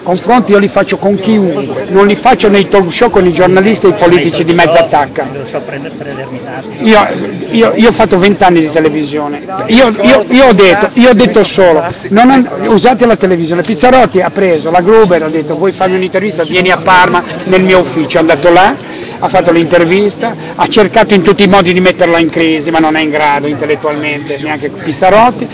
Confronti io li faccio con chiunque, non li faccio nei talk show con i giornalisti e i politici di mezza attacca. Io ho fatto 20 anni di televisione, io ho detto solo, usate la televisione. Pizzarotti ha preso la Gruber, ha detto vuoi farmi un'intervista, vieni a Parma nel mio ufficio, è andato là, ha fatto l'intervista, ha cercato in tutti i modi di metterla in crisi, ma non è in grado intellettualmente, neanche Pizzarotti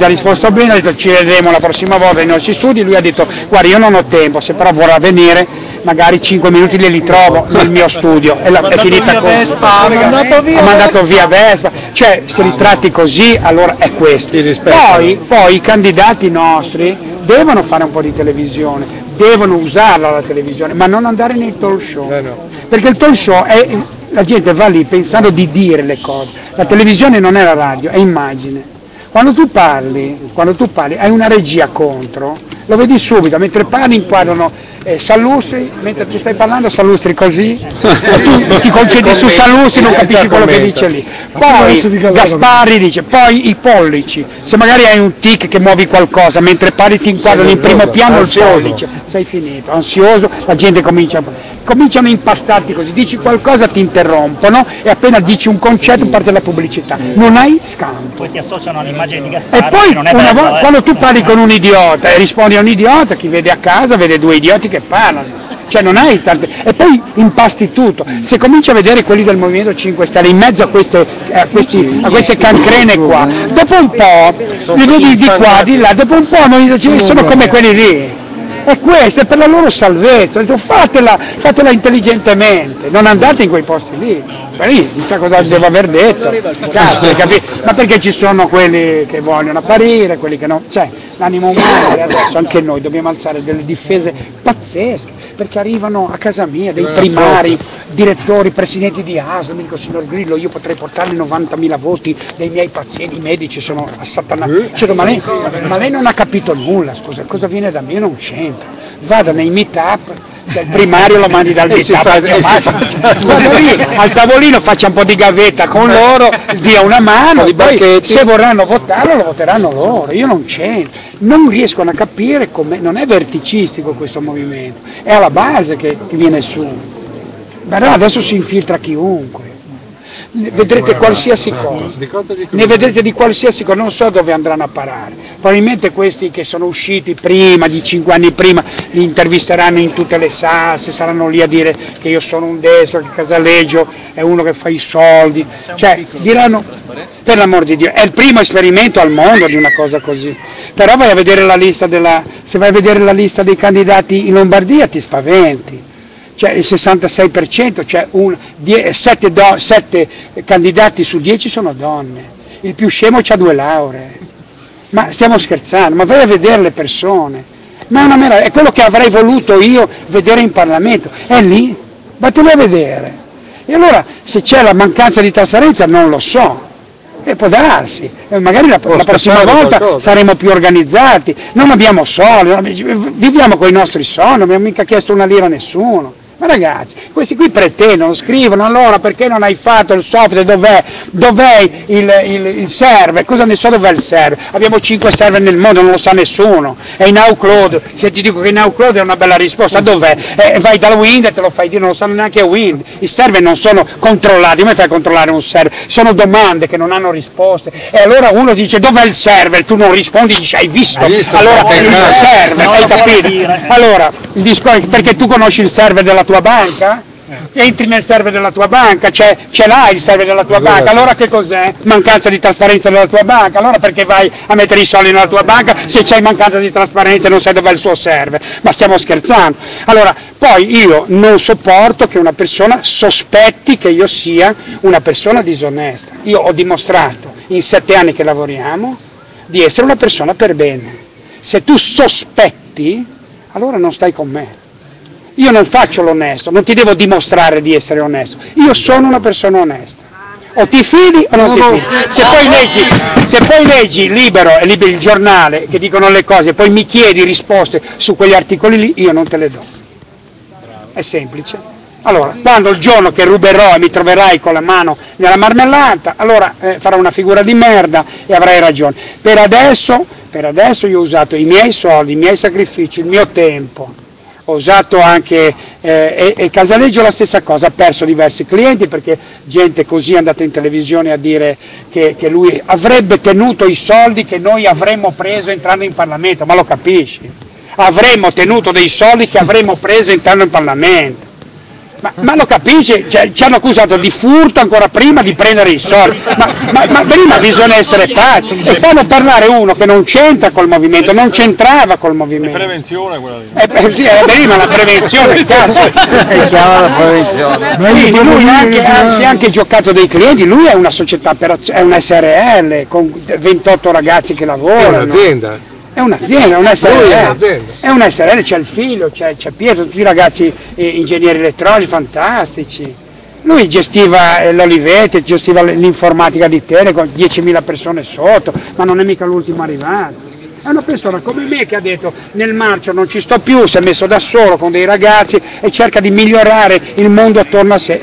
ha risposto bene, ha detto ci vedremo la prossima volta nei nostri studi, lui ha detto guarda io non ho tempo, se però vorrà venire magari 5 minuti glieli trovo nel mio studio, è finita così, ha mandato via Vespa, cioè se li tratti così allora è questo. Poi i candidati nostri devono fare un po' di televisione, devono usarla la televisione, ma non andare nei talk show, perché il talk show la gente va lì pensando di dire le cose, la televisione non è la radio, è immagine. Quando tu parli hai una regia contro, lo vedi subito, mentre parli inquadrano Sallustri, mentre tu stai parlando Sallustri così, tu ti concentri su Sallustri, non capisci quello che dice lì. Poi Gasparri dice, poi i pollici, se magari hai un tic che muovi qualcosa, mentre parli ti inquadrano in primo piano il pollice, sei finito, ansioso, la gente cominciano a impastarti così, dici qualcosa ti interrompono e appena dici un concetto parte la pubblicità, non hai scampo. Poi ti associano all'immagine di Gasparri. E poi non è bello, quando tu parli con un idiota e rispondi a un idiota, chi vede a casa vede due idioti che parlano. Cioè non hai tante. E poi impasti tutto. Se cominci a vedere quelli del Movimento 5 Stelle in mezzo a queste cancrene qua, dopo un po' li vedi di qua, di là, dopo un po' non sono come quelli lì. E questo è per la loro salvezza, fatela intelligentemente, non andate in quei posti lì. Lì, chissà cosa devo aver detto, cazzo, ma perché ci sono quelli che vogliono apparire, quelli che no, cioè l'animo umano adesso anche noi dobbiamo alzare delle difese pazzesche, perché arrivano a casa mia dei primari, direttori, presidenti di ASL, mi dico signor Grillo io potrei portargli 90.000 voti dei miei pazienti, i medici sono assatanati, cioè, ma lei non ha capito nulla, scusa, cosa viene da me? Non c'entra, vada nei meet-up, il primario lo mandi dal vada lì al tavolino, faccia un po' di gavetta con loro, dia una mano, poi se vorranno votarlo lo voteranno loro, io non c'entro, non riescono a capire come, non è verticistico questo movimento, è alla base che viene su, però adesso si infiltra chiunque. Vedrete qualsiasi cosa, ne vedrete di qualsiasi cosa, non so dove andranno a parare, probabilmente questi che sono usciti prima, di 5 anni prima, li intervisteranno in tutte le salse, saranno lì a dire che io sono un destro, che Casaleggio è uno che fa i soldi, cioè diranno, per l'amor di Dio, è il primo esperimento al mondo di una cosa così, però vai a vedere la lista se vai a vedere la lista dei candidati in Lombardia ti spaventi. Cioè il 66%, cioè 7 candidati su 10 sono donne, il più scemo ha 2 lauree, ma stiamo scherzando, ma vai a vedere le persone, ma è una meraviglia, è quello che avrei voluto io vedere in Parlamento, è lì, vattene a vedere, e allora se c'è la mancanza di trasparenza non lo so, e può darsi, magari la prossima volta saremo più organizzati, non abbiamo soldi, viviamo con i nostri soldi, non abbiamo mica chiesto una lira a nessuno. Ma ragazzi, questi qui pretendono, scrivono, allora perché non hai fatto il software, dov'è il server, cosa ne so dov'è il server, abbiamo 5 server nel mondo, non lo sa nessuno, è in Nowcloud, se ti dico che in Nowcloud è una bella risposta, dov'è? Vai dal Wind e te lo fai dire, non lo sanno neanche a Wind, i server non sono controllati, come fai a controllare un server? Sono domande che non hanno risposte, e allora uno dice dov'è il server, tu non rispondi, dici hai visto? Allora il server, hai capito? Allora, il discorso è perché tu conosci il server della tua banca? Entri nel server della tua banca, ce l'hai il server della tua banca, allora che cos'è? Mancanza di trasparenza della tua banca, allora perché vai a mettere i soldi nella tua banca se c'hai mancanza di trasparenza e non sai dov'è il suo server? Ma stiamo scherzando? Allora, poi io non sopporto che una persona sospetti che io sia una persona disonesta. Io ho dimostrato in 7 anni che lavoriamo di essere una persona per bene. Se tu sospetti, allora non stai con me. Io non faccio l'onesto, non ti devo dimostrare di essere onesto, io sono una persona onesta. O ti fidi o non ti fidi. Se poi leggi Libero e Libero il giornale che dicono le cose e poi mi chiedi risposte su quegli articoli lì, io non te le do. È semplice. Allora, quando il giorno che ruberò e mi troverai con la mano nella marmellata, allora farò una figura di merda e avrai ragione. Per adesso Per adesso io ho usato i miei soldi, i miei sacrifici, il mio tempo, ho usato anche, e Casaleggio la stessa cosa, ha perso diversi clienti perché gente così è andata in televisione a dire che lui avrebbe tenuto i soldi che noi avremmo preso entrando in Parlamento, ma lo capisci? Avremmo tenuto dei soldi che avremmo preso entrando in Parlamento. Ma lo capisci? Cioè, ci hanno accusato di furto ancora prima di prendere i soldi, ma prima bisogna essere pazzi, e fanno parlare uno che non c'entra col movimento, non c'entrava col movimento. È prevenzione quella lì. Sì, prima la prevenzione, cazzo. È chiama la prevenzione. Quindi lui si è anche giocato dei clienti, lui è una società, è un SRL con 28 ragazzi che lavorano. È un'azienda. È un'azienda, è un SRL, c'è il figlio, c'è Pietro, tutti i ragazzi ingegneri elettronici fantastici. Lui gestiva l'Olivetti, gestiva l'informatica di Telecom, 10.000 persone sotto, ma non è mica l'ultimo arrivato. È una persona come me che ha detto nel marcio non ci sto più, si è messo da solo con dei ragazzi e cerca di migliorare il mondo attorno a sé.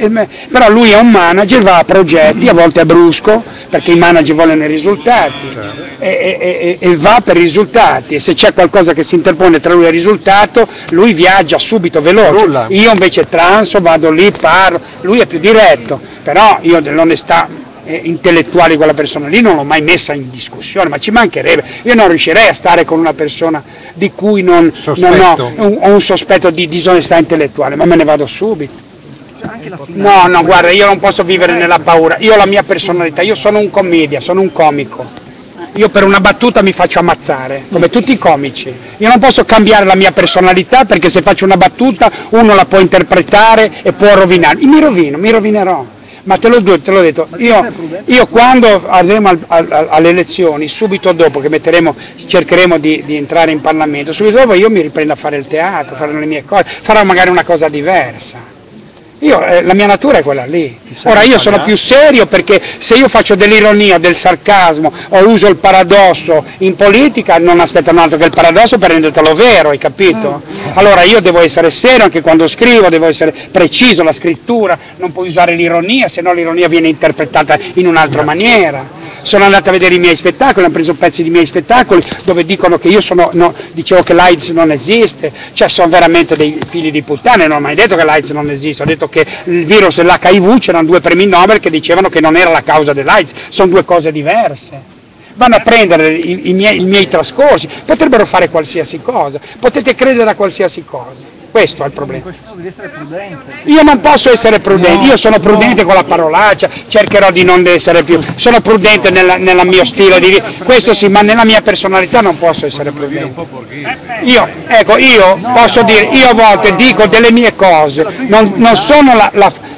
Però lui è un manager, va a progetti, a volte è brusco, perché i manager vogliono i risultati, e va per i risultati, e se c'è qualcosa che si interpone tra lui e il risultato, lui viaggia subito, veloce. Io invece transo, vado lì, parlo, lui è più diretto, però io dell'onestà intellettuali quella persona lì non l'ho mai messa in discussione, ma ci mancherebbe. Io non riuscirei a stare con una persona di cui non ho un sospetto di disonestà intellettuale, ma me ne vado subito. No, guarda, io non posso vivere nella paura, io ho la mia personalità, io sono un commedia, sono un comico. Io per una battuta mi faccio ammazzare, come tutti i comici. Io non posso cambiare la mia personalità perché se faccio una battuta uno la può interpretare e può rovinarmi. Mi rovinerò. Ma te l'ho detto, io quando andremo alle elezioni, subito dopo che cercheremo di entrare in Parlamento, subito dopo io mi riprendo a fare il teatro, farò le mie cose, farò magari una cosa diversa. La mia natura è quella lì. Ora io sono più serio perché se io faccio dell'ironia, del sarcasmo o uso il paradosso in politica non aspettano altro che il paradosso per rendertelo vero, hai capito? Allora io devo essere serio anche quando scrivo, devo essere preciso, la scrittura, non puoi usare l'ironia, se no l'ironia viene interpretata in un'altra maniera. Sono andato a vedere i miei spettacoli, hanno preso pezzi di miei spettacoli dove dicono che io dicevo che l'AIDS non esiste, cioè sono veramente dei figli di puttana, non ho mai detto che l'AIDS non esiste, ho detto che il virus dell'HIV c'erano 2 premi Nobel che dicevano che non era la causa dell'AIDS, sono 2 cose diverse. Vanno a prendere i miei trascorsi, potrebbero fare qualsiasi cosa, potete credere a qualsiasi cosa. Questo è il problema. Io non posso essere prudente, io sono prudente con la parolaccia, cercherò di non essere più, sono prudente nel mio stile di vita, questo sì, ma nella mia personalità non posso essere prudente. Io posso dire, io a volte dico delle mie cose, non sono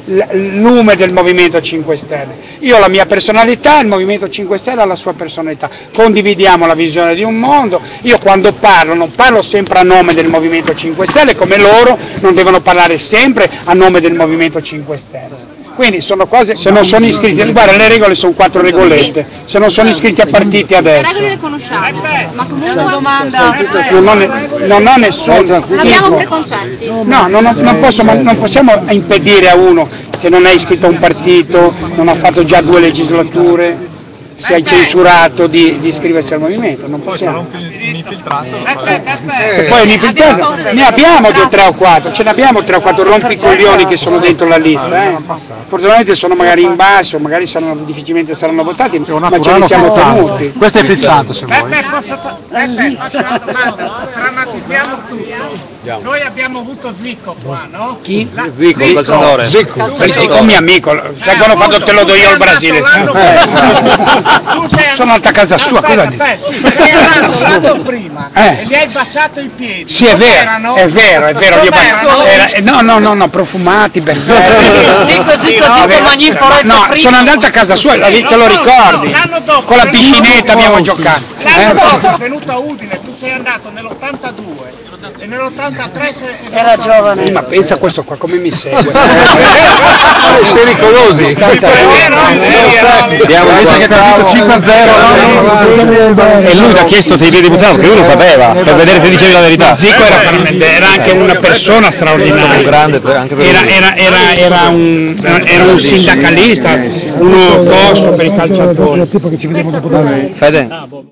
il lume del Movimento 5 Stelle, io ho la mia personalità, il Movimento 5 Stelle ha la sua personalità, condividiamo la visione di un mondo, io quando parlo non parlo sempre a nome del Movimento 5 Stelle, come loro non devono parlare sempre a nome del Movimento 5 Stelle. Quindi sono cose, se non sono iscritti, guarda le regole sono 4 regolette, se non sono iscritti a partiti adesso. Le regole le conosciamo, ma comunque una domanda. Non ho nessuno. Abbiamo preconcetti. No, non possiamo impedire a uno, se non è iscritto a un partito, non ha fatto già 2 legislature, si è censurato di iscriversi al movimento, non possiamo. Un infiltrato. E poi un infiltrato, ne abbiamo 2, 3 o 4, ce ne abbiamo 3 o 4 rompicoglioni che sono dentro la lista. Fortunatamente sono magari in basso, magari difficilmente saranno votati, ma ce ne siamo tenuti. Questo è fissato se vuoi. Faccio una domanda, drammatizziamo tutto. Noi abbiamo avuto Zico qua, no? Chi? Zico, il calciatore. Zico, un mio amico, sai quando fatto te lo do io al Brasile? Sono andato a casa sua, cosa dici? Sì, sei andato l'anno prima e gli hai baciato i piedi. Sì, è vero, è vero, gli ho baciato. No, profumati, perfetti. Dico, magnifico. No, sono andato a casa sua, te lo ricordi? Con la piscinetta abbiamo giocato. L'anno dopo è venuto a Udine, tu sei andato nell'82 e nell'83 era giovane. Ma pensa a questo qua come mi segue. Pericolosi. Abbiamo visto che ha capito 5-0. E lui ti ha chiesto se ti vedi deputato, perché lui lo sapeva, per vedere se dicevi la verità. Zico era anche una persona straordinaria. Era un sindacalista, uno opposto per i calciatori. Fede.